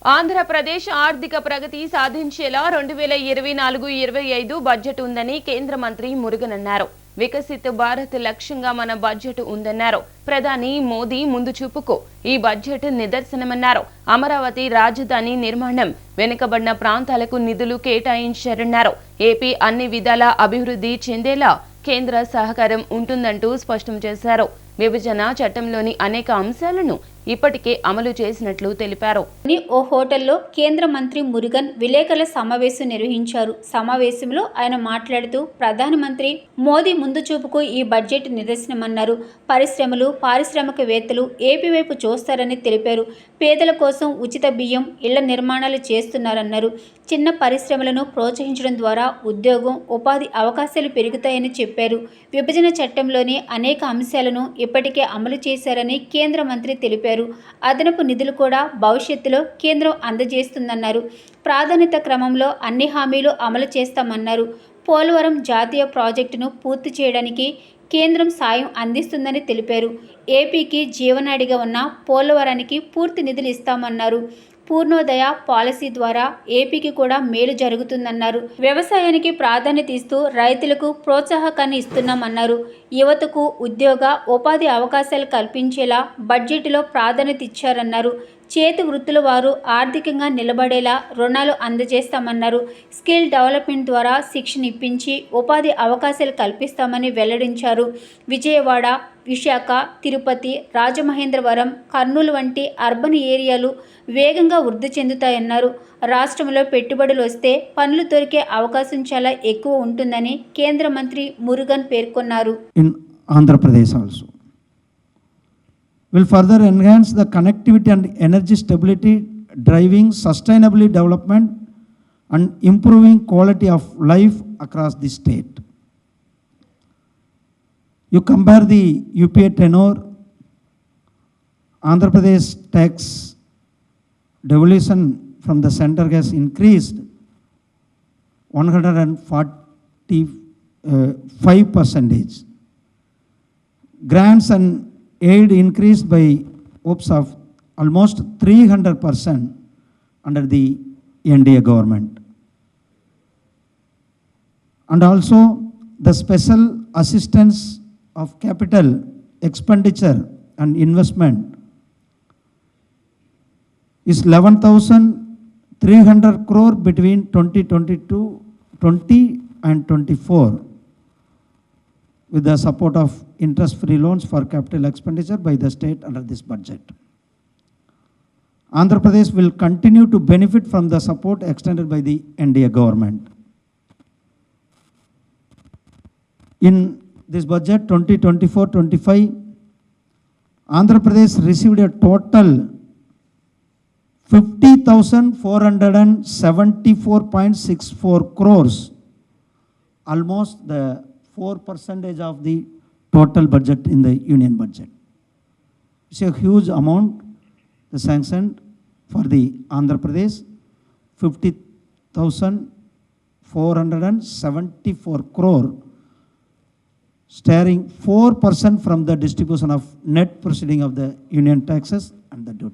ఆంధ్రప్రదేశ్ ఆర్థిక ప్రగతి సాధించేలా 2024-25 బడ్జెట్ ఉందని కేంద్ర మంత్రి మురుగన్ అన్నారు. వికసిత్ భారత్ లక్ష్యంగా మన బడ్జెట్ ఉందన్నారు. ప్రధాని మోదీ ముందు చూపుకు ఈ బడ్జెట్ నిదర్శనమన్నారు. అమరావతి రాజధాని నిర్మాణం, వెనుకబడిన ప్రాంతాలకు నిధులు కేటాయించారన్నారు. ఏపీ అన్ని విధాల అభివృద్ధి చెందేలా కేంద్ర సహకారం ఉంటుందంటూ స్పష్టం చేశారు. విభజన చట్టంలోని అనేక అంశాలను ఇప్పటికే అమలు చేసినట్లు తెలిపారు. ఓ హోటల్లో కేంద్ర మంత్రి మురుగన్ విలేకరుల సమావేశం నిర్వహించారు. సమావేశంలో ఆయన మాట్లాడుతూ ప్రధానమంత్రి మోదీ ముందు చూపుకు ఈ బడ్జెట్ నిదర్శనమన్నారు. పరిశ్రమలు, పారిశ్రామికవేత్తలు ఏపీ వైపు చూస్తారని తెలిపారు. పేదల కోసం ఉచిత బియ్యం, ఇళ్ల నిర్మాణాలు చేస్తున్నారన్నారు. చిన్న పరిశ్రమలను ప్రోత్సహించడం ద్వారా ఉద్యోగం, ఉపాధి అవకాశాలు పెరుగుతాయని చెప్పారు. విభజన చట్టంలోని అనేక అంశాలను ఇప్పటికే అమలు చేశారని కేంద్ర మంత్రి తెలిపారు. అదనపు నిధులు కూడా భవిష్యత్తులో కేంద్రం అందజేస్తుందన్నారు. ప్రాధాన్యత క్రమంలో అన్ని హామీలు అమలు చేస్తామన్నారు. పోలవరం జాతీయ ప్రాజెక్టును పూర్తి చేయడానికి కేంద్రం సాయం అందిస్తుందని తెలిపారు. ఏపీకి జీవనాడిగా ఉన్న పోలవరానికి పూర్తి నిధులు ఇస్తామన్నారు. పూర్ణోదయ పాలసీ ద్వారా ఏపీకి కూడా మేలు జరుగుతుందన్నారు. వ్యవసాయానికి ప్రాధాన్యత ఇస్తూ రైతులకు ప్రోత్సాహకాన్ని ఇస్తున్నామన్నారు. యువతకు ఉద్యోగ, ఉపాధి అవకాశాలు కల్పించేలా బడ్జెట్లో ప్రాధాన్యత ఇచ్చారన్నారు. చేతి వృత్తుల వారు ఆర్థికంగా నిలబడేలా రుణాలు అందజేస్తామన్నారు. స్కిల్ డెవలప్మెంట్ ద్వారా శిక్షణ ఇప్పించి ఉపాధి అవకాశాలు కల్పిస్తామని వెల్లడించారు. విజయవాడ, విశాఖ, తిరుపతి, రాజమహేంద్రవరం, కర్నూలు వంటి అర్బన్ ఏరియాలు వేగంగా వృద్ధి చెందుతాయన్నారు. రాష్ట్రంలో పెట్టుబడులు వస్తే పనులు దొరికే అవకాశం చాలా ఎక్కువ ఉంటుందని కేంద్ర మంత్రి మురుగన్ పేర్కొన్నారు. In Andhra Pradesh also will further enhance the connectivity and energy stability, driving sustainable development and improving quality of life across the state. You compare the UPA tenure, Andhra Pradesh tax devolution from the center has increased 145%. Grants and aid increased by hopes of almost 300% under the NDA government. And also the special assistance of capital expenditure and investment is 11,300 crore between 2020 and 24. with the support of interest-free loans for capital expenditure by the state under this budget. Andhra Pradesh will continue to benefit from the support extended by the NDA government. In this budget 2024-25, Andhra Pradesh received a total 50,474.64 crores, almost the 4% of the total budget in the union budget. It's a huge amount sanctioned for the Andhra Pradesh, 50,474 crore, steering 4% from the distribution of net proceeding of the union taxes and the duty.